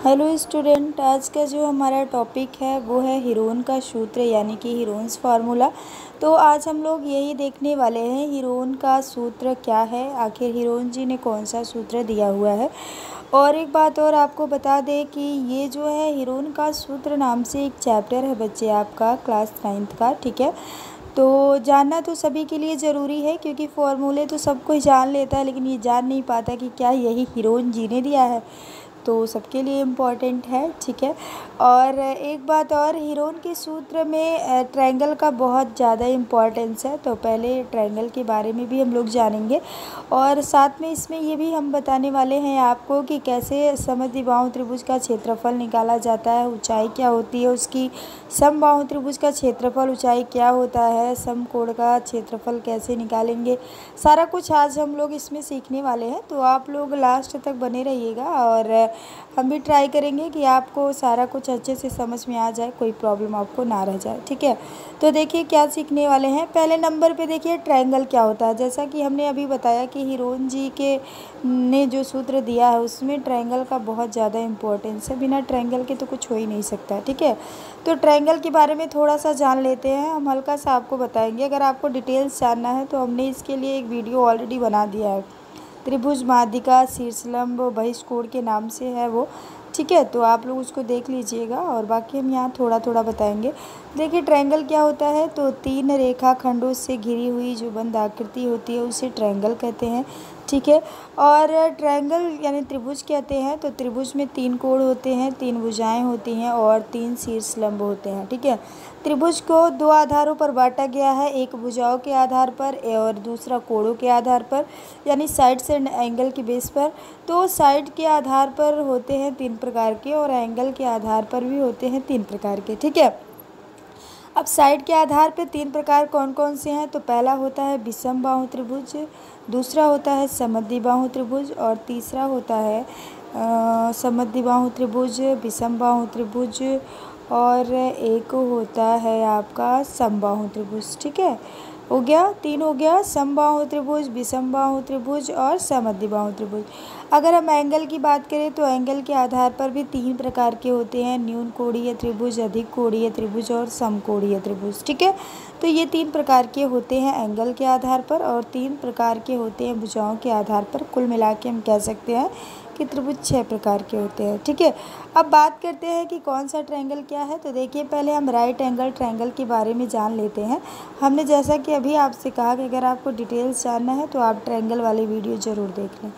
Hello student, आज का जो हमारा टॉपिक है वो है हीरोन का सूत्र यानी कि हीरोन्स फार्मूला। तो आज हम लोग यही देखने वाले हैं हीरोन का सूत्र क्या है, आखिर हीरोन जी ने कौन सा सूत्र दिया हुआ है। और एक बात और आपको बता दें कि ये जो है हीरोन का सूत्र नाम से एक चैप्टर है बच्चे आपका क्लास 9th का, ठीक है। तो जानना तो सभी के लिए ज़रूरी है क्योंकि फॉर्मूले तो सब कोई जान लेता है, लेकिन ये जान नहीं पाता कि क्या यही हीरोन जी ने दिया है। तो सबके लिए इम्पॉर्टेंट है, ठीक है। और एक बात और, हीरोन के सूत्र में ट्रायंगल का बहुत ज़्यादा इम्पॉर्टेंस है। तो पहले ट्रायंगल के बारे में भी हम लोग जानेंगे और साथ में इसमें ये भी हम बताने वाले हैं आपको कि कैसे समद्विबाहु त्रिभुज का क्षेत्रफल निकाला जाता है, ऊंचाई क्या होती है उसकी, समबाहु त्रिभुज का क्षेत्रफल ऊंचाई क्या होता है, समकोण का क्षेत्रफल कैसे निकालेंगे, सारा कुछ आज हम लोग इसमें सीखने वाले हैं। तो आप लोग लास्ट तक बने रहिएगा और हम भी ट्राई करेंगे कि आपको सारा कुछ अच्छे से समझ में आ जाए, कोई प्रॉब्लम आपको ना रह जाए, ठीक है। तो देखिए क्या सीखने वाले हैं। पहले नंबर पे देखिए ट्रायंगल क्या होता है। जैसा कि हमने अभी बताया कि हीरोन जी के ने जो सूत्र दिया है उसमें ट्रायंगल का बहुत ज़्यादा इम्पोर्टेंस है, बिना ट्रायंगल के तो कुछ हो ही नहीं सकता, ठीक है। तो ट्रायंगल के बारे में थोड़ा सा जान लेते हैं, हम हल्का सा आपको बताएंगे। अगर आपको डिटेल्स जानना है तो हमने इसके लिए एक वीडियो ऑलरेडी बना दिया है, त्रिभुज माध्यिका शीर्षलंब बहिष्कोण के नाम से है वो, ठीक है। तो आप लोग उसको देख लीजिएगा और बाकी हम यहाँ थोड़ा थोड़ा बताएंगे। देखिए ट्रायंगल क्या होता है, तो 3 रेखा खंडों से घिरी हुई जो बंद आकृति होती है उसे ट्रायंगल कहते हैं, ठीक है। और ट्रायंगल यानी त्रिभुज कहते हैं। तो त्रिभुज में 3 कोण होते हैं, 3 भुजाएं होती हैं और 3 शीर्षलंब होते हैं, ठीक है। त्रिभुज को 2 आधारों पर बांटा गया है, एक भुजाओं के आधार पर और दूसरा कोणों के आधार पर, यानी साइड्स एंड एंगल के बेस पर। तो साइड के आधार पर होते हैं 3 प्रकार के और एंगल के आधार पर भी होते हैं 3 प्रकार के, ठीक है। अब साइड के आधार पर 3 प्रकार कौन कौन से हैं, तो पहला होता है विषमबाहु त्रिभुज, दूसरा होता है समद्विबाहु त्रिभुज और तीसरा होता है समद्विबाहु त्रिभुज, विषमबाहु त्रिभुज और एक होता है आपका समबाहु त्रिभुज, ठीक है। हो गया, 3 हो गया, समबाहु त्रिभुज, विषमबाहु त्रिभुज और समद्विबाहु त्रिभुज। अगर हम एंगल की बात करें तो एंगल के आधार पर भी 3 प्रकार के होते हैं, न्यून कोणीय त्रिभुज, अधिक कोणीय त्रिभुज और समकोणीय त्रिभुज, ठीक है। तो ये 3 प्रकार के होते हैं एंगल के आधार पर और 3 प्रकार के होते हैं भुजाओं के आधार पर। कुल मिला के हम कह सकते हैं कि त्रिभुज 6 प्रकार के होते हैं, ठीक है। अब बात करते हैं कि कौन सा ट्रायंगल क्या है। तो देखिए पहले हम राइट एंगल ट्रायंगल के बारे में जान लेते हैं। हमने जैसा कि अभी आपसे कहा कि अगर आपको डिटेल्स जानना है तो आप ट्रायंगल वाली वीडियो ज़रूर देख लें।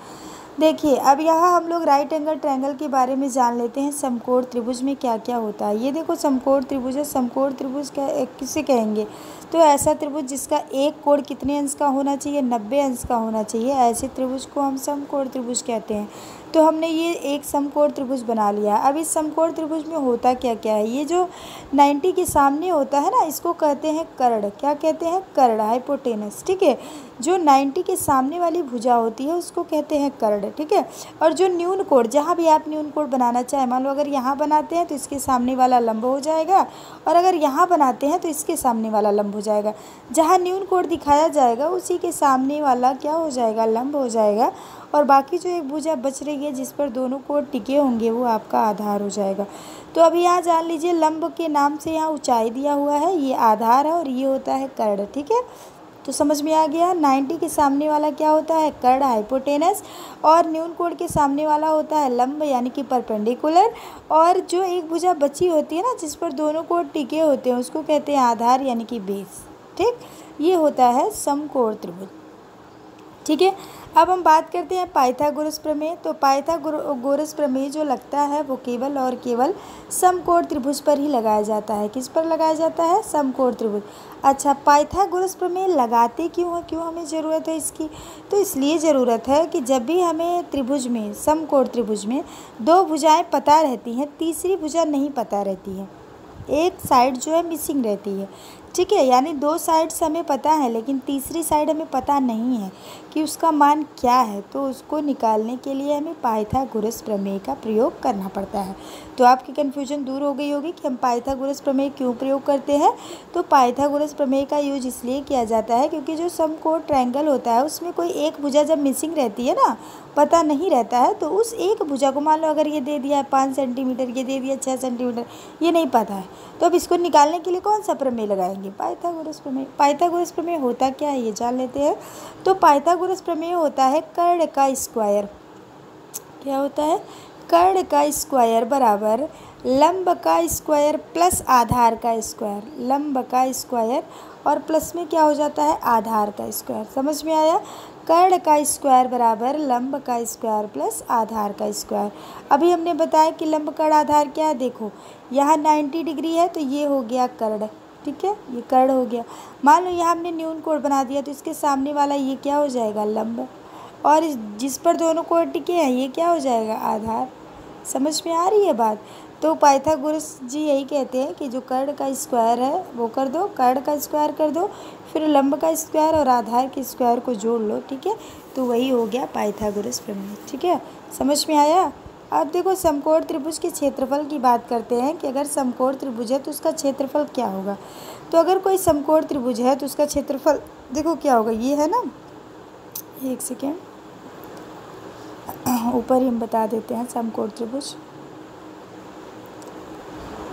देखिए अब यहाँ हम लोग राइट एंगल ट्रायंगल के बारे में जान लेते हैं। समकोण त्रिभुज में क्या क्या होता है। ये देखो समकोण त्रिभुज है। समकोण त्रिभुज किसे कहेंगे, तो ऐसा त्रिभुज जिसका एक कोण कितने अंश का होना चाहिए, 90 अंश का होना चाहिए, ऐसे त्रिभुज को हम समकोण त्रिभुज कहते हैं। तो हमने ये एक समकोण त्रिभुज बना लिया। अब इस समकोण त्रिभुज में होता क्या क्या है, ये जो 90 के सामने होता है ना, इसको कहते हैं कर्ण। क्या कहते हैं, कर्ण, हाइपोटेनस, ठीक है। जो 90 के सामने वाली भुजा होती है उसको कहते हैं कर्ण, ठीक है। और जो न्यून कोण, जहाँ भी आप न्यून कोण बनाना चाहें, मान लो अगर यहाँ बनाते हैं तो इसके सामने वाला लंब हो जाएगा और अगर यहाँ बनाते हैं तो इसके सामने वाला लंब हो जाएगा। जहाँ न्यून कोण दिखाया जाएगा उसी के सामने वाला क्या हो जाएगा, लंब हो जाएगा। और बाकी जो एक भुजा बच रही है जिस पर दोनों कोण टिके होंगे वो आपका आधार हो जाएगा। तो अभी यहाँ जान लीजिए लंब के नाम से यहाँ ऊंचाई दिया हुआ है, ये आधार है और ये होता है कर्ण, ठीक है। तो समझ में आ गया। 90 के सामने वाला क्या होता है, कर्ण, हाइपोटेनस, और न्यून कोण के सामने वाला होता है लंब यानी कि परपेंडिकुलर, और जो एक भुजा बची होती है ना जिस पर दोनों कोण टिके होते हैं उसको कहते हैं आधार यानी कि बेस, ठीक। ये होता है समकोण त्रिभुज, ठीक है। अब हम बात करते हैं पाइथागोरस प्रमेय। तो पाइथागोरस प्रमेय जो लगता है वो केवल और केवल समकोण त्रिभुज पर ही लगाया जाता है। किस पर लगाया जाता है, समकोण त्रिभुज। अच्छा, पाइथागोरस प्रमेय लगाते क्यों है, क्यों हमें ज़रूरत है इसकी, तो इसलिए ज़रूरत है कि जब भी हमें त्रिभुज में, समकोण त्रिभुज में 2 भुजाएं पता रहती हैं, तीसरी भुजा नहीं पता रहती है, एक साइड जो है मिसिंग रहती है, ठीक है, यानी दो साइड्स हमें पता है लेकिन तीसरी साइड हमें पता नहीं है कि उसका मान क्या है, तो उसको निकालने के लिए हमें पाइथागोरस प्रमेय का प्रयोग करना पड़ता है। तो आपकी कन्फ्यूजन दूर हो गई होगी कि हम पाइथागोरस प्रमेय क्यों प्रयोग करते हैं। तो पाइथागोरस प्रमेय का यूज इसलिए किया जाता है क्योंकि जो समकोण ट्रायंगल होता है उसमें कोई एक भुजा जब मिसिंग रहती है ना, पता नहीं रहता है, तो उस एक भुजा को मान लो अगर ये दे दिया है 5 सेंटीमीटर, ये दे दिया 6 सेंटीमीटर, ये नहीं पता है, तो अब इसको निकालने के लिए कौन सा प्रमेय लगाएंगे? पाइथागोरस प्रमेय। पाइथागोरस प्रमेय होता क्या है ये जान लेते हैं। तो पाइथागोरस प्रमेय होता है कर्ण का स्क्वायर। क्या होता है? कर्ण का स्क्वायर बराबर लंब का स्क्वायर प्लस आधार का स्क्वायर। लंब का स्क्वायर और प्लस में क्या हो जाता है? आधार का स्क्वायर। समझ में आया? कर्ण का स्क्वायर बराबर लंब का स्क्वायर प्लस आधार का स्क्वायर। अभी हमने बताया कि लंब कर्ण आधार क्या है। देखो यहाँ 90 डिग्री है तो ये हो गया कर्ण, ठीक है, ये कर्ण हो गया। मान लो यहाँ हमने न्यून कोण बना दिया तो इसके सामने वाला ये क्या हो जाएगा? लंब, और जिस पर दोनों कोण टिके हैं ये क्या हो जाएगा? आधार। समझ में आ रही है बात? तो पाइथागोरस जी यही कहते हैं कि जो कर्ण का स्क्वायर है वो कर दो, कर्ण का स्क्वायर कर दो, फिर लंब का स्क्वायर और आधार के स्क्वायर को जोड़ लो, ठीक है, तो वही हो गया पाइथागोरस प्रमेय। ठीक है, समझ में आया? अब देखो समकोण त्रिभुज के क्षेत्रफल की बात करते हैं कि अगर समकोण त्रिभुज है तो उसका क्षेत्रफल क्या होगा। तो अगर कोई समकोण त्रिभुज है तो उसका क्षेत्रफल देखो क्या होगा। ये है ना, एक सेकेंड ऊपर ही हम बता देते हैं समकोण त्रिभुज,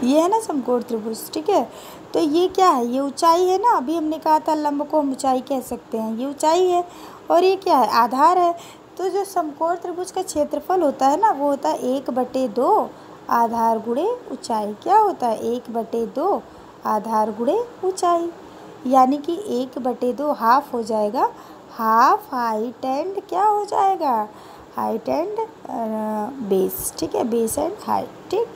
ये है ना समकोण त्रिभुज, ठीक है। तो ये क्या है? ये ऊंचाई है ना, अभी हमने कहा था लंब को हम ऊंचाई कह सकते हैं, ये ऊंचाई है, और ये क्या है? आधार है। तो जो समकोण त्रिभुज का क्षेत्रफल होता है ना वो होता है 1/2 आधार गुणे ऊंचाई। क्या होता है? 1/2 आधार गुणे ऊंचाई, यानी कि 1/2 हाफ हो जाएगा, हाफ हाइट एंड क्या हो जाएगा? हाइट एंड बेस, ठीक है, बेस एंड हाइट, ठीक।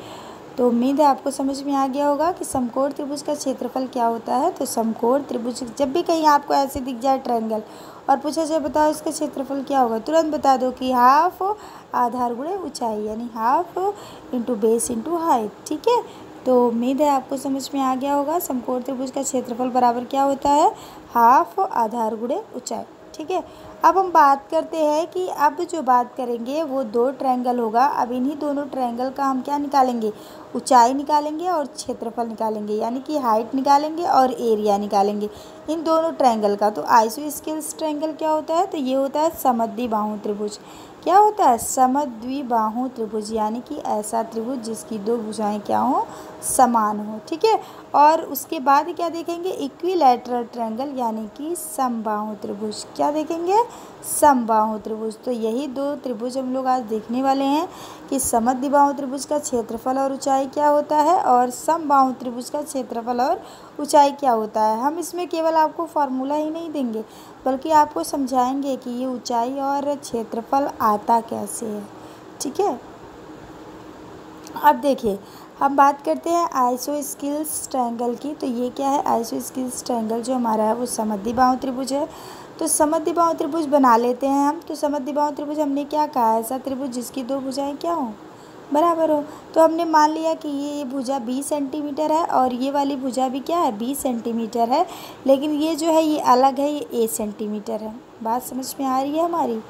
तो उम्मीद है आपको समझ में आ गया होगा कि समकोण त्रिभुज का क्षेत्रफल क्या होता है। तो समकोण त्रिभुज जब भी कहीं आपको ऐसे दिख जाए ट्रायंगल और पूछा जाए बताओ इसका क्षेत्रफल क्या होगा, तुरंत बता दो कि हाफ आधार गुणे ऊंचाई, यानी half into base into height, ठीक है। तो उम्मीद है आपको समझ में आ गया होगा समकोण त्रिभुज का क्षेत्रफल बराबर क्या होता है? हाफ आधार गुणे ऊंचाई, ठीक है। अब हम बात करते हैं कि अब जो बात करेंगे वो दो ट्रायंगल होगा। अब इन्हीं दोनों ट्रायंगल का हम क्या निकालेंगे? ऊंचाई निकालेंगे और क्षेत्रफल निकालेंगे, यानी कि हाइट निकालेंगे और एरिया निकालेंगे इन दोनों ट्रायंगल का। तो आइसोस्केल्स ट्रायंगल क्या होता है? तो ये होता है समद्विबाहु त्रिभुज। क्या होता है? समद्विबाहु त्रिभुज, यानी कि ऐसा त्रिभुज जिसकी दो भुजाएं क्या हो? समान हो, ठीक है। और उसके बाद क्या देखेंगे? इक्विलैटरल ट्रायंगल, यानी कि समबाहु त्रिभुज। क्या देखेंगे? समबाहु त्रिभुज। तो यही दो त्रिभुज हम लोग आज देखने वाले हैं कि समद्विबाहु त्रिभुज का क्षेत्रफल और ऊंचाई क्या होता है और समबाहु त्रिभुज का क्षेत्रफल और ऊंचाई क्या होता है। हम इसमें केवल आपको फार्मूला ही नहीं देंगे बल्कि आपको समझाएंगे कि ये ऊंचाई और क्षेत्रफल आता कैसे है, ठीक है। अब देखिए हम बात करते हैं आइसोस्केल्स ट्रायंगल की। तो ये क्या है? आइसोस्केल्स ट्रायंगल जो हमारा है वो समद्विबाहु त्रिभुज है। तो समद्विबाहु त्रिभुज बना लेते हैं हम। तो समद्विबाहु त्रिभुज हमने क्या कहा? ऐसा त्रिभुज जिसकी दो भुजाएं क्या हो? बराबर हो। तो हमने मान लिया कि ये भुजा 20 सेंटीमीटर है और ये वाली भुजा भी क्या है? 20 सेंटीमीटर है, लेकिन ये जो है ये अलग है, ये 1 सेंटीमीटर है। बात समझ में आ रही है हमारी?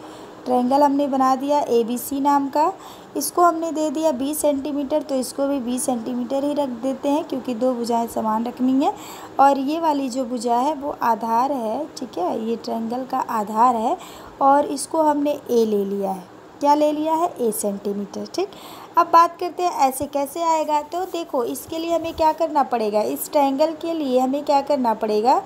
ट्रायंगल हमने बना दिया ABC नाम का, इसको हमने दे दिया 20 सेंटीमीटर, तो इसको भी 20 सेंटीमीटर ही रख देते हैं क्योंकि दो भुजाएं समान रखनी है। और ये वाली जो भुजा है वो आधार है, ठीक है, ये ट्रायंगल का आधार है और इसको हमने A ले लिया है। क्या ले लिया है? A सेंटीमीटर, ठीक। अब बात करते हैं ऐसे कैसे आएगा। तो देखो इसके लिए हमें क्या करना पड़ेगा? इस ट्रायंगल के लिए हमें क्या करना पड़ेगा?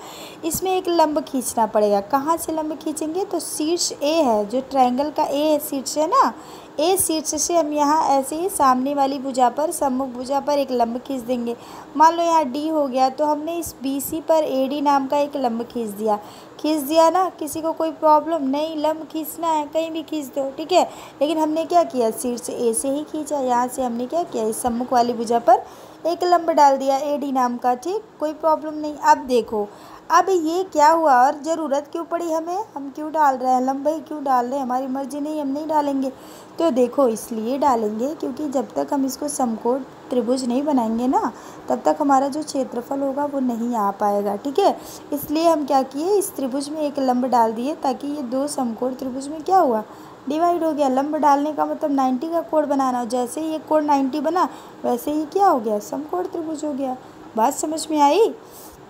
इसमें एक लंब खींचना पड़ेगा। कहाँ से लंब खींचेंगे? तो शीर्ष A है, जो ट्रायंगल का A शीर्ष है ना, A शीर्ष से हम यहाँ ऐसे ही सामने वाली भुजा पर, सम्मुख भुजा पर एक लंब खींच देंगे। मान लो यहाँ D हो गया तो हमने इस BC पर AD नाम का एक लंब खींच दिया ना। किसी को कोई प्रॉब्लम नहीं, लंब खींचना है कहीं भी खींच दो, ठीक है। लेकिन हमने क्या किया? शीर्ष A से ही खींचा। यहाँ से हमने क्या किया? इस सम्मुख वाली भुजा पर एक लंब डाल दिया AD नाम का, ठीक, कोई प्रॉब्लम नहीं। अब देखो अब ये क्या हुआ और ज़रूरत क्यों पड़ी हमें, हम क्यों डाल रहे हैं, लंबाई क्यों डाल रहे हैं, हमारी मर्ज़ी नहीं, हम नहीं डालेंगे। तो देखो इसलिए डालेंगे क्योंकि जब तक हम इसको समकोण त्रिभुज नहीं बनाएंगे ना, तब तक हमारा जो क्षेत्रफल होगा वो नहीं आ पाएगा। ठीक है, इसलिए हम क्या किए, इस त्रिभुज में एक लंब डाल दिए ताकि ये दो समकोण त्रिभुज में क्या हुआ, डिवाइड हो गया। लंब डालने का मतलब 90 का कोण बनाना, जैसे ही ये कोण 90 बना वैसे ही क्या हो गया, समकोण त्रिभुज हो गया। बात समझ में आई।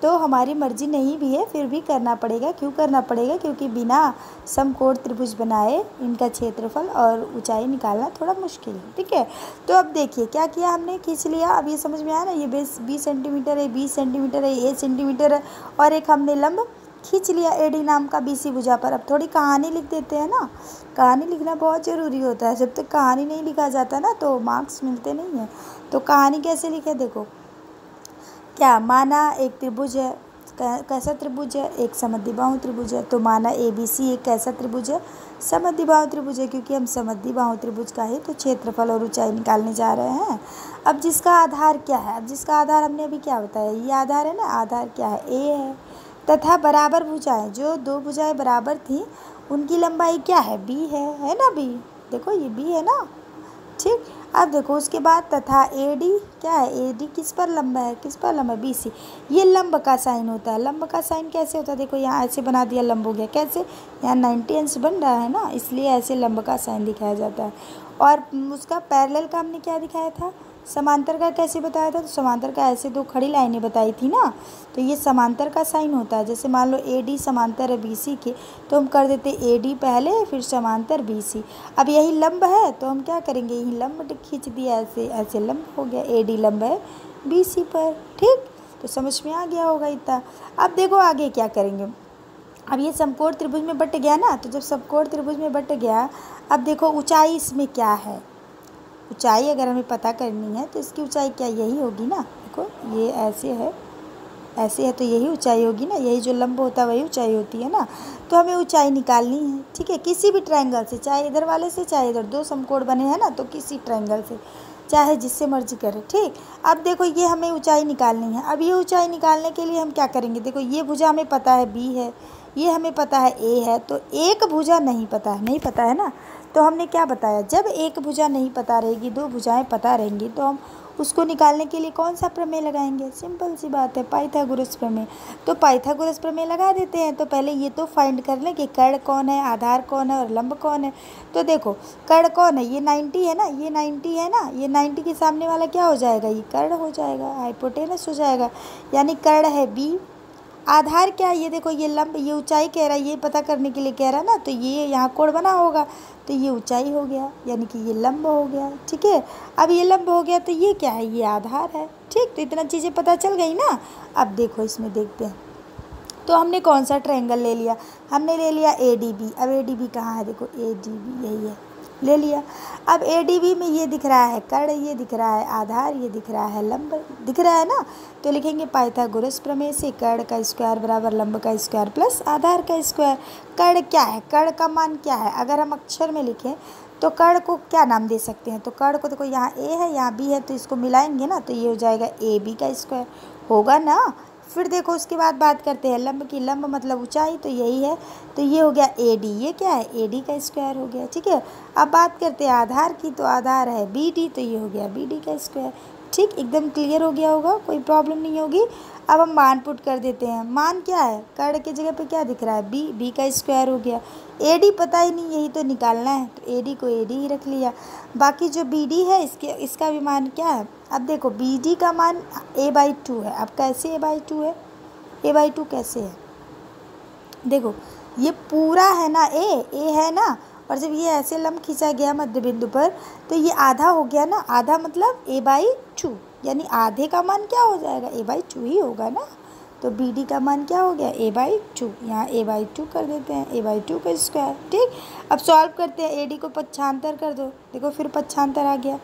तो हमारी मर्जी नहीं भी है फिर भी करना पड़ेगा। क्यों करना पड़ेगा, क्योंकि बिना समकोण त्रिभुज बनाए इनका क्षेत्रफल और ऊंचाई निकालना थोड़ा मुश्किल है। ठीक है, तो अब देखिए क्या किया हमने, खींच लिया। अब ये समझ में आया ना, ये 20 सेंटीमीटर है, 20 सेंटीमीटर है, ये सेंटीमीटर है, और एक हमने लंब खींच लिया एडी नाम का बीसी भुजा पर। अब थोड़ी कहानी लिख देते हैं ना, कहानी लिखना बहुत ज़रूरी होता है। जब तक कहानी नहीं लिखा जाता ना तो मार्क्स मिलते नहीं हैं। तो कहानी कैसे लिखे, देखो क्या माना, एक त्रिभुज है, कैसा त्रिभुज है, एक समद्विबाहु त्रिभुज है। तो माना ABC एक कैसा त्रिभुज है, समद्विबाहु त्रिभुज है, क्योंकि हम समद्विबाहु त्रिभुज का ही तो क्षेत्रफल और ऊंचाई निकालने जा रहे हैं। अब जिसका आधार क्या है, अब जिसका आधार हमने अभी क्या बताया, ये आधार है ना, आधार क्या है, A है, तथा बराबर भुजाएं, जो दो भुजाएं बराबर थी उनकी लंबाई क्या है, B है ना, B, देखो ये B है ना। ठीक, अब देखो उसके बाद तथा AD क्या है, AD किस पर लंब है, किस पर लंब है, BC। ये लंब का साइन होता है। लंब का साइन कैसे होता है, देखो यहाँ ऐसे बना दिया, लंब हो गया, कैसे, यहाँ 90 अंश बन रहा है ना, इसलिए ऐसे लंब का साइन दिखाया जाता है। और उसका पैरेलल का हमने क्या दिखाया था, समांतर का कैसे बताया था, तो समांतर का ऐसे दो खड़ी लाइनें बताई थी ना, तो ये समांतर का साइन होता है। जैसे मान लो AD समांतर है BC के, तो हम कर देते AD पहले फिर समांतर BC। अब यही लंब है तो हम क्या करेंगे, यही लंब खींच दिया, ऐसे ऐसे लंब हो गया, AD लंब है BC पर। ठीक, तो समझ में आ गया होगा इतना। अब देखो आगे क्या करेंगे, अब ये समकोण त्रिभुज में बट गया ना, तो जब समकोण त्रिभुज में बट गया, अब देखो ऊंचाई इसमें क्या है, ऊंचाई अगर हमें पता करनी है तो इसकी ऊंचाई क्या, यही होगी ना। देखो ये ऐसे है, ऐसे है, तो यही ऊंचाई होगी ना, यही जो लंब होता है वही ऊंचाई होती है ना। तो हमें ऊंचाई निकालनी है। ठीक है, किसी भी ट्रायंगल से, चाहे इधर वाले से चाहे इधर, दो समकोण बने हैं ना, तो किसी ट्रायंगल से, चाहे जिससे मर्जी करे। ठीक, अब देखो ये हमें ऊंचाई निकालनी है। अब ये ऊंचाई निकालने के लिए हम क्या करेंगे, देखो ये भुजा हमें पता है B है, ये हमें पता है A है, तो एक भुजा नहीं पता है, नहीं पता है ना। तो हमने क्या बताया, जब एक भुजा नहीं पता रहेगी, दो भुजाएं पता रहेंगी, तो हम उसको निकालने के लिए कौन सा प्रमेय लगाएंगे, सिंपल सी बात है, पाइथागोरस प्रमेय। तो पाइथागोरस प्रमेय लगा देते हैं। तो पहले ये तो फाइंड कर लें कि कर्ण कौन है, आधार कौन है और लंब कौन है। तो देखो कर्ण कौन है, ये 90 है ना, ये 90 है ना, ये 90 के सामने वाला क्या हो जाएगा, ये कर्ण हो जाएगा, हाइपोटेनस हो जाएगा, यानी कर्ण है B। आधार क्या है, ये देखो ये लंब, ये ऊंचाई कह रहा है, ये पता करने के लिए कह रहा है ना, तो ये यहाँ कोण बना होगा, तो ये ऊंचाई हो गया, यानी कि ये लंब हो गया। ठीक है, अब ये लंब हो गया तो ये क्या है, ये आधार है। ठीक, तो इतना चीज़ें पता चल गई ना। अब देखो इसमें देखते हैं, तो हमने कौन सा ट्रायंगल ले लिया, हमने ले लिया ADB। अब ADB कहाँ है, देखो ADB यही है, ले लिया। अब ADB में ये दिख रहा है कर्ण, ये दिख रहा है आधार, ये दिख रहा है लंब, दिख रहा है ना। तो लिखेंगे पाइथागोरस प्रमेय से कर्ण का स्क्वायर बराबर लंब का स्क्वायर प्लस आधार का स्क्वायर। कर्ण क्या है, कर्ण का मान क्या है, अगर हम अक्षर में लिखें तो कर्ण को क्या नाम दे सकते हैं, तो कर्ण को देखो यहाँ A है, यहाँ B है, तो इसको मिलाएंगे ना, तो ये हो जाएगा AB का स्क्वायर, होगा ना। फिर देखो उसके बाद बात करते हैं लंब की, लंब मतलब ऊंचाई, तो यही है, तो ये हो गया AD, ये क्या है AD का स्क्वायर हो गया। ठीक है, अब बात करते हैं आधार की, तो आधार है BD, तो ये हो गया BD का स्क्वायर। ठीक, एकदम क्लियर हो गया होगा, कोई प्रॉब्लम नहीं होगी। अब हम मान पुट कर देते हैं, मान क्या है, कर्ण की जगह पे क्या दिख रहा है B का स्क्वायर हो गया। AD पता ही नहीं, यही तो निकालना है, तो AD को AD ही रख लिया। बाकी जो BD है इसका भी मान क्या है, अब देखो BD का मान A/2 है। अब कैसे A/2 है, A/2 कैसे है, देखो ये पूरा है ना, A है ना, और जब ये ऐसे लंब खींचा गया मध्य बिंदु पर, तो ये आधा हो गया ना, आधा मतलब A/2, यानी आधे का मान क्या हो जाएगा, A/2 ही होगा ना। तो BD का मान क्या हो गया, A/2, यहाँ A/2 कर देते हैं, A/2 का स्क्वायर। ठीक, अब सॉल्व करते हैं, AD को पक्षांतर कर दो, देखो फिर पक्षांतर आ गया,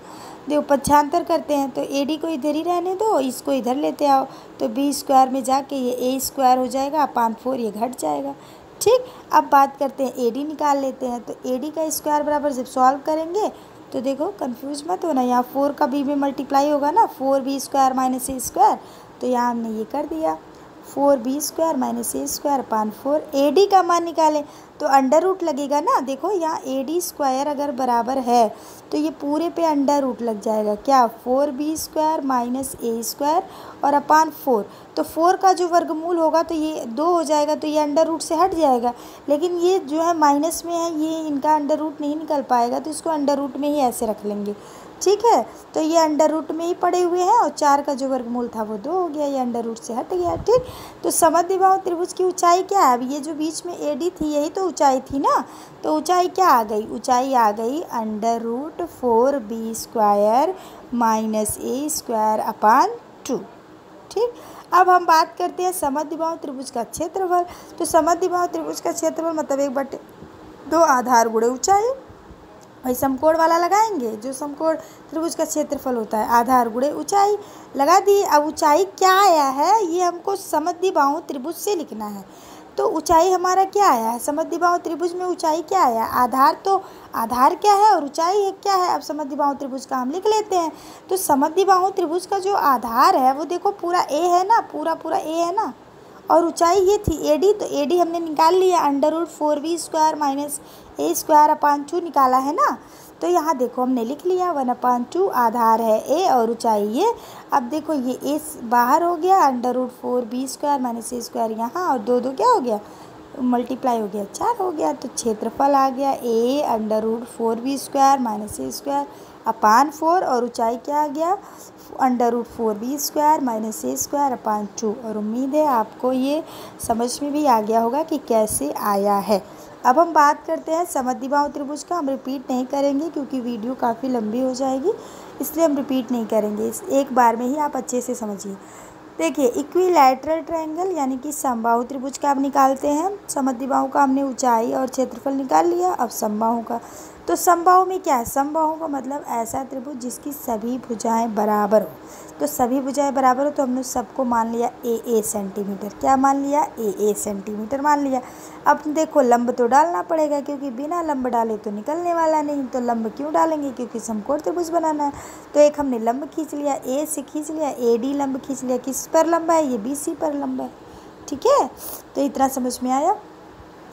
देखो पक्षांतर करते हैं, तो AD को इधर ही रहने दो, इसको इधर लेते आओ, तो B स्क्वायर में जाके ये A स्क्वायर हो जाएगा, 5/4 ये घट जाएगा। ठीक, अब बात करते हैं AD निकाल लेते हैं, तो AD का स्क्वायर बराबर जब सॉल्व करेंगे तो देखो कंफ्यूज मत होना, यहाँ 4 का B में मल्टीप्लाई होगा ना, 4B² - A², तो यहाँ हमने ये कर दिया। 4b² minus a² upon 4। AD का मान निकालें तो अंडर रूट लगेगा ना। देखो यहाँ AD² अगर बराबर है तो ये पूरे पे अंडर रूट लग जाएगा। क्या 4b² माइनस a² और अपान 4। तो 4 का जो वर्गमूल होगा तो ये 2 हो जाएगा, तो ये अंडर रूट से हट जाएगा। लेकिन ये जो है माइनस में है, ये इनका अंडर रूट नहीं निकल पाएगा, तो इसको अंडर रूट में ही ऐसे रख लेंगे। ठीक है, तो ये अंडर रूट में ही पड़े हुए हैं और 4 का जो वर्गमूल था वो 2 हो गया, ये अंडर रूट से हट गया। ठीक, तो समद्विबाहु त्रिभुज की ऊंचाई क्या है? अब ये जो बीच में AD थी यही तो ऊंचाई थी ना, तो ऊंचाई क्या आ गई? ऊंचाई आ गई under root 4b² minus a² upon 2। ठीक, अब हम बात करते हैं समद्विबाहु त्रिभुज का क्षेत्रफल। तो समद्विबाहु त्रिभुज का क्षेत्रफल मतलब 1/2 आधार गुणे ऊंचाई। वही समकोण वाला लगाएंगे, जो समकोण त्रिभुज का क्षेत्रफल होता है, आधार गुणे ऊंचाई लगा दी। अब ऊंचाई क्या आया है ये हमको समद्विबाहु त्रिभुज से लिखना है। तो ऊंचाई हमारा क्या आया है? समद्विबाहु त्रिभुज में ऊंचाई क्या आया? आधार, तो आधार क्या है और ऊंचाई क्या है? अब समद्विबाहु त्रिभुज का हम लिख लेते हैं। तो समद्विबाहु त्रिभुज का जो आधार है वो देखो पूरा A है ना, पूरा A है ना, और ऊंचाई ये थी AD, तो AD हमने निकाल लिया, under root 4b² minus a² upon 2 निकाला है ना। तो यहाँ देखो हमने लिख लिया 1/2, आधार है A और ऊंचाई ये। अब देखो ये A बाहर हो गया, under root 4b² minus a² यहाँ, और 2 क्या हो गया? मल्टीप्लाई हो गया, 4 हो गया। तो क्षेत्रफल आ गया A under root 4b² minus a² upon 4, और ऊंचाई क्या आ गया? Under root 4b² minus a² upon 2। और उम्मीद है आपको ये समझ में भी आ गया होगा कि कैसे आया है। अब हम बात करते हैं समद्विबाहु त्रिभुज का। हम रिपीट नहीं करेंगे क्योंकि वीडियो काफ़ी लंबी हो जाएगी, इसलिए हम रिपीट नहीं करेंगे, इस एक बार में ही आप अच्छे से समझिए। देखिए, इक्विलैटरल ट्रायंगल यानी कि समबाहु त्रिभुज का अब निकालते हैं। समद्विबाहु का हमने ऊंचाई और क्षेत्रफल निकाल लिया, अब समबाहु का। तो समबाहु में क्या है? समबाहु का मतलब ऐसा त्रिभुज जिसकी सभी भुजाएं बराबर हो। तो सभी भुजाएं बराबर हो तो हमने सबको मान लिया a सेंटीमीटर। क्या मान लिया? a सेंटीमीटर मान लिया। अब देखो लंब तो डालना पड़ेगा क्योंकि बिना लंब डाले तो निकलने वाला नहीं। तो लंब क्यों डालेंगे? क्योंकि समकोण त्रिभुज बनाना है। तो एक हमने लंब खींच लिया, A से खींच लिया, AD लंब खींच लिया। किस पर लंब है? ये BC पर लंब है। ठीक है, तो इतना समझ में आया।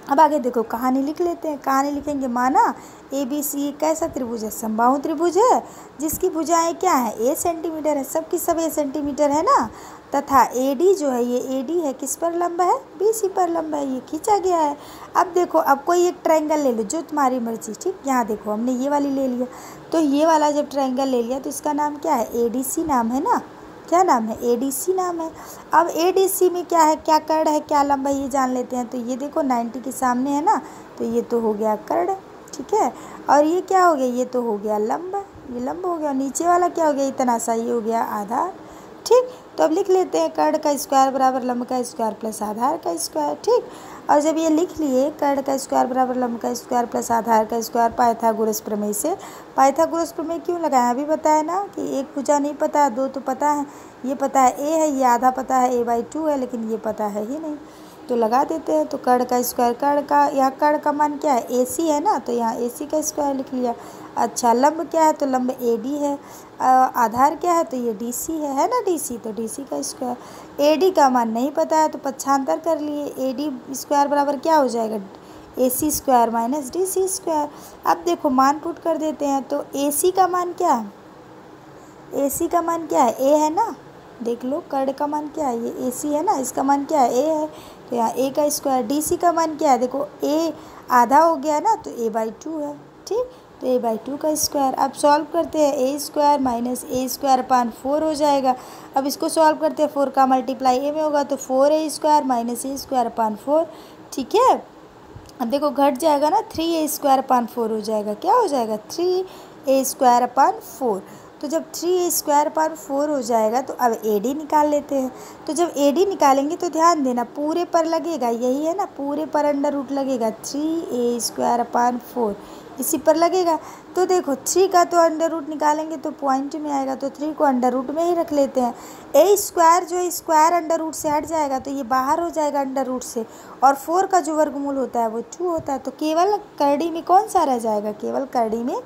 अब आगे देखो कहानी लिख लेते हैं। कहानी लिखेंगे, माना ABC कैसा त्रिभुज है? समबाहु त्रिभुज है जिसकी भुजाएं क्या है? A सेंटीमीटर है, सबकी सब A सेंटीमीटर है ना, तथा AD जो है ये AD है, किस पर लंब है? BC पर लंब है, ये खींचा गया है। अब देखो, अब कोई एक ट्रायंगल ले लो जो तुम्हारी मर्जी। ठीक, यहाँ देखो हमने ये वाली ले लिया, तो ये वाला जब ट्रायंगल ले लिया तो इसका नाम क्या है? ADC नाम है ना। क्या नाम है? ADC नाम है। अब ADC में क्या है? क्या कर्ण है, क्या लंब है, ये जान लेते हैं। तो ये देखो 90 के सामने है ना, तो ये तो हो गया कर्ण। ठीक है, और ये क्या हो गया? ये तो हो गया लंब, ये लंब हो गया। नीचे वाला क्या हो गया? इतना सा, ये हो गया आधार। ठीक, तो अब लिख लेते हैं कर्ण का स्क्वायर बराबर लंब का स्क्वायर प्लस आधार का स्क्वायर। ठीक, और जब ये लिख लिए कर्ण का स्क्वायर बराबर लंब का स्क्वायर प्लस आधार का स्क्वायर पाइथागोरस प्रमेय से। पाइथागोरस प्रमेय क्यों लगाया? अभी बताया ना कि एक भुजा नहीं पता है, 2 तो पता है। ये पता है A है, ये आधा पता है a/2 है, लेकिन ये पता है ही नहीं, तो लगा देते हैं। तो कर्ण का स्क्वायर, कर्ण का, यहाँ कर्ण का मान क्या है? AC है ना, तो यहाँ AC का स्क्वायर लिख लिया। अच्छा, लंब क्या है? तो लंब AD है। आधार क्या है? तो ये DC है ना, DC, तो DC का स्क्वायर। AD का मान नहीं पता है तो पक्षांतर कर लिए, AD स्क्वायर बराबर क्या हो जाएगा? AC square minus DC square. अब देखो मान पुट कर देते हैं, तो AC का मान क्या है? AC का मान क्या है? A है ना, देख लो कर्ण का मान क्या है? ये AC है ना, इसका मान क्या है? A है, तो यहाँ A का स्क्वायर। DC का मान क्या है? देखो A आधा हो गया ना, तो a/2 है। ठीक, तो a/2 का स्क्वायर। अब सॉल्व करते हैं, a² माइनस a² अपान 4 हो जाएगा। अब इसको सॉल्व करते हैं, 4 का मल्टीप्लाई A में होगा तो 4a² माइनस a² अपान 4। ठीक है, अब देखो घट जाएगा ना, 3a² अपान 4 हो जाएगा। क्या हो जाएगा? 3a² अपान 4। तो जब 3a² अपान 4 हो जाएगा तो अब AD निकाल लेते हैं। तो जब AD निकालेंगे तो ध्यान देना पूरे पर लगेगा, यही है ना, पूरे पर अंडर रूट लगेगा। 3a² अपान 4 इसी पर लगेगा। तो देखो 3 का तो अंडर रूट निकालेंगे तो पॉइंट में आएगा, तो 3 को अंडर रूट में ही रख लेते हैं। a² जो है स्क्वायर अंडर रूट से हट जाएगा तो ये बाहर हो जाएगा अंडर रूट से, और 4 का जो वर्गमूल होता है वो 2 होता है। तो केवल करड़ी में कौन सा रह जाएगा? केवल करड़ी में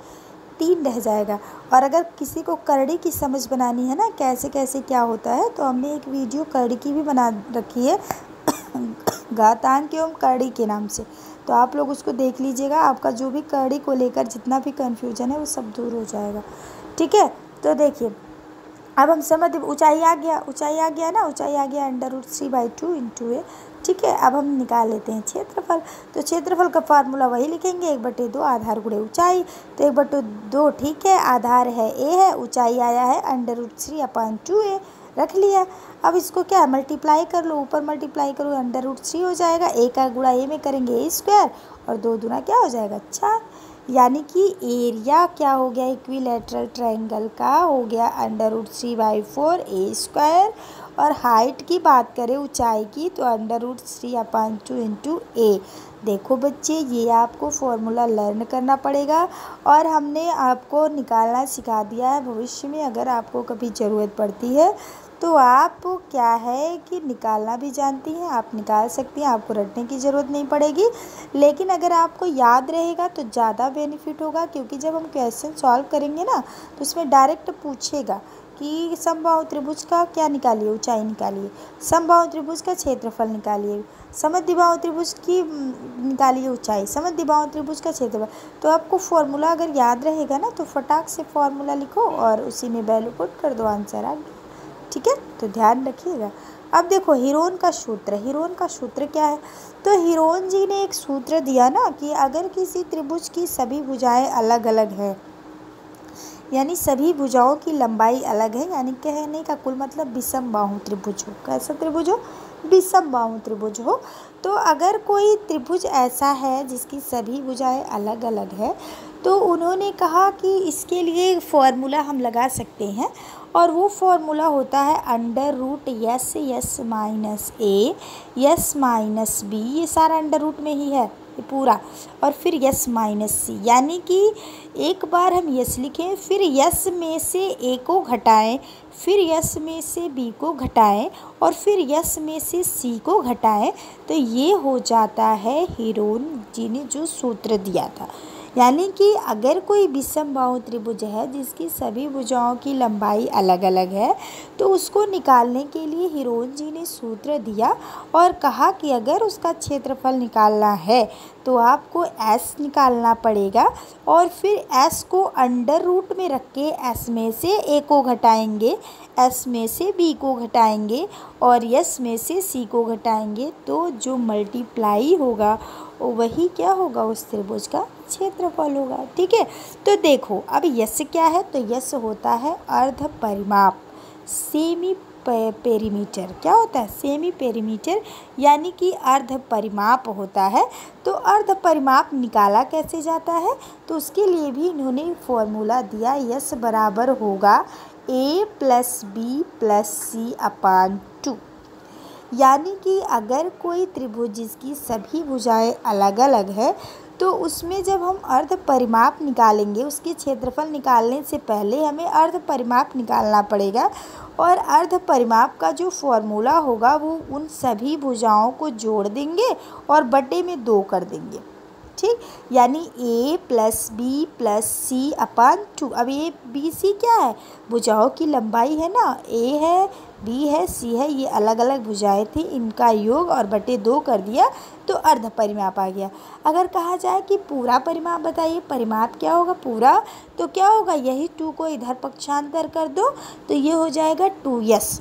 3 रह जाएगा। और अगर किसी को करड़ी की समझ बनानी है ना, कैसे कैसे क्या होता है, तो हमने एक वीडियो करड़ी की भी बना रखी है घातांक एवं करड़ी के नाम से, तो आप लोग उसको देख लीजिएगा। आपका जो भी करड़ी को लेकर जितना भी कन्फ्यूजन है वो सब दूर हो जाएगा। ठीक है, तो देखिए अब हम समझ, ऊंचाई आ गया ना, ऊंचाई आ गया √3/2 × a। ठीक है, अब हम निकाल लेते हैं क्षेत्रफल। तो क्षेत्रफल का फार्मूला वही लिखेंगे, 1/2 आधार गुणे ऊंचाई। तो 1/2 ठीक है, आधार है a है, ऊंचाई आया है √3/2a, रख लिया। अब इसको क्या मल्टीप्लाई कर लो, ऊपर मल्टीप्लाई करो √3 हो जाएगा, a का गुणा a में करेंगे a² और 2 दूना क्या हो जाएगा 4। यानी कि एरिया क्या हो गया इक्विलैटरल ट्रायंगल का हो गया √3/4 a²। और हाइट की बात करें ऊंचाई की तो √3/2 × a। देखो बच्चे, ये आपको फॉर्मूला लर्न करना पड़ेगा और हमने आपको निकालना सिखा दिया है। भविष्य में अगर आपको कभी ज़रूरत पड़ती है तो आप क्या है कि निकालना भी जानती हैं, आप निकाल सकती हैं, आपको रटने की ज़रूरत नहीं पड़ेगी। लेकिन अगर आपको याद रहेगा तो ज़्यादा बेनिफिट होगा, क्योंकि जब हम क्वेश्चन सॉल्व करेंगे ना तो उसमें डायरेक्ट पूछेगा कि समबाहु त्रिभुज का क्या निकालिए, ऊंचाई निकालिए, समबाहु त्रिभुज का क्षेत्रफल निकालिए, समद्विबाहु त्रिभुज की निकालिए ऊंचाई, समद्विबाहु त्रिभुज का क्षेत्रफल। तो आपको फॉर्मूला अगर याद रहेगा ना तो फटाक से फॉर्मूला लिखो और उसी में वैल्यू पुट कर दो, आंसर आ गया। ठीक है, तो ध्यान रखिएगा। अब देखो हीरोन का सूत्र क्या है। तो हीरोन जी ने एक सूत्र दिया ना कि अगर किसी त्रिभुज की सभी भुजाएं अलग अलग है, यानी सभी भुजाओं की लंबाई अलग है, यानी कहने का कुल मतलब विषमबाहु त्रिभुज हो। कैसा त्रिभुज हो? विषमबाहु त्रिभुज हो। तो अगर कोई त्रिभुज ऐसा है जिसकी सभी भुजाएं अलग अलग है, तो उन्होंने कहा कि इसके लिए फॉर्मूला हम लगा सकते हैं, और वो फॉर्मूला होता है √S S - b, ये सारा अंडर रूट में ही है ये पूरा, और फिर S - c, यानी कि एक बार हम S लिखें, फिर S में से a को घटाएं, फिर S में से b को घटाएं, और फिर S में से c को घटाएं, तो ये हो जाता है हीरोन जी ने जो सूत्र दिया था। यानी कि अगर कोई विषमबाहु त्रिभुज है जिसकी सभी भुजाओं की लंबाई अलग अलग है, तो उसको निकालने के लिए हीरोन जी ने सूत्र दिया और कहा कि अगर उसका क्षेत्रफल निकालना है तो आपको S निकालना पड़ेगा, और फिर S को अंडर रूट में रख के S में से a को घटाएंगे, S में से b को घटाएंगे और S में से c को घटाएंगे, तो जो मल्टीप्लाई होगा वही क्या होगा, उस त्रिभुज का क्षेत्रफल होगा। ठीक है, तो देखो अब यस क्या है, तो यस होता है अर्ध परिमाप, सेमी पेरीमीटर। क्या होता है? सेमी पेरीमीटर, यानी कि अर्ध परिमाप होता है। तो अर्ध परिमाप निकाला कैसे जाता है, तो उसके लिए भी इन्होंने फॉर्मूला दिया, यस बराबर होगा a + b + c/2। यानी कि अगर कोई त्रिभुज जिसकी सभी भुजाएं अलग अलग है, तो उसमें जब हम अर्ध परिमाप निकालेंगे, उसके क्षेत्रफल निकालने से पहले हमें अर्ध परिमाप निकालना पड़ेगा, और अर्ध परिमाप का जो फॉर्मूला होगा वो उन सभी भुजाओं को जोड़ देंगे और बटे में 2 कर देंगे। ठीक, यानी a + b + c/2। अब a b c क्या है? भुजाओं की लंबाई है ना, a है, b है, c है, ये अलग अलग भुजाएं थी, इनका योग और बटे 2 कर दिया तो अर्ध परिमाप आ गया। अगर कहा जाए कि पूरा परिमाप बताइए, परिमाप क्या होगा पूरा, तो क्या होगा, यही 2 को इधर पक्षांतर कर दो तो ये हो जाएगा 2s।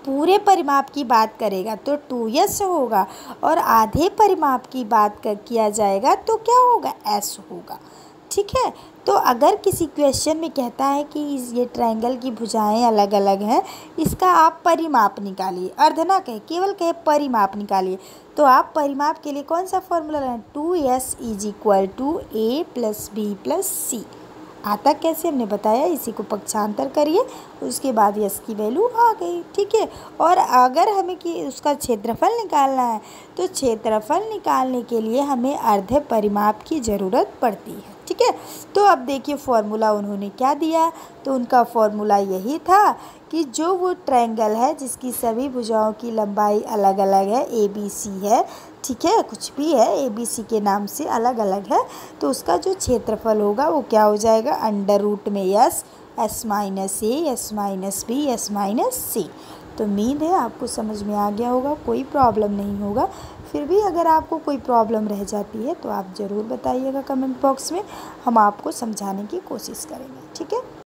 पूरे परिमाप की बात करेगा तो 2s होगा, और आधे परिमाप की बात किया जाएगा तो क्या होगा, s होगा। ठीक है, तो अगर किसी क्वेश्चन में कहता है कि ये ट्रायंगल की भुजाएं अलग अलग हैं, इसका आप परिमाप निकालिए, अर्ध ना कहे, केवल कहे परिमाप निकालिए, तो आप परिमाप के लिए कौन सा फॉर्मूला लें, 2s = a + b + c। आता कैसे हमने बताया, इसी को पक्षांतर करिए, उसके बाद यस की वैल्यू आ गई। ठीक है, और अगर हमें कि उसका क्षेत्रफल निकालना है, तो क्षेत्रफल निकालने के लिए हमें अर्ध परिमाप की ज़रूरत पड़ती है। ठीक है। तो अब देखिए फॉर्मूला उन्होंने क्या दिया, तो उनका फॉर्मूला यही था कि जो वो ट्रायंगल है जिसकी सभी भुजाओं की लंबाई अलग अलग है, ABC है, ठीक है, कुछ भी है ABC के नाम से अलग अलग है, तो उसका जो क्षेत्रफल होगा वो क्या हो जाएगा, अंडर रूट में S, S minus A, S minus B, S minus C। तो उम्मीद है आपको समझ में आ गया होगा, कोई प्रॉब्लम नहीं होगा। फिर भी अगर आपको कोई प्रॉब्लम रह जाती है तो आप ज़रूर बताइएगा कमेंट बॉक्स में, हम आपको समझाने की कोशिश करेंगे, ठीक है।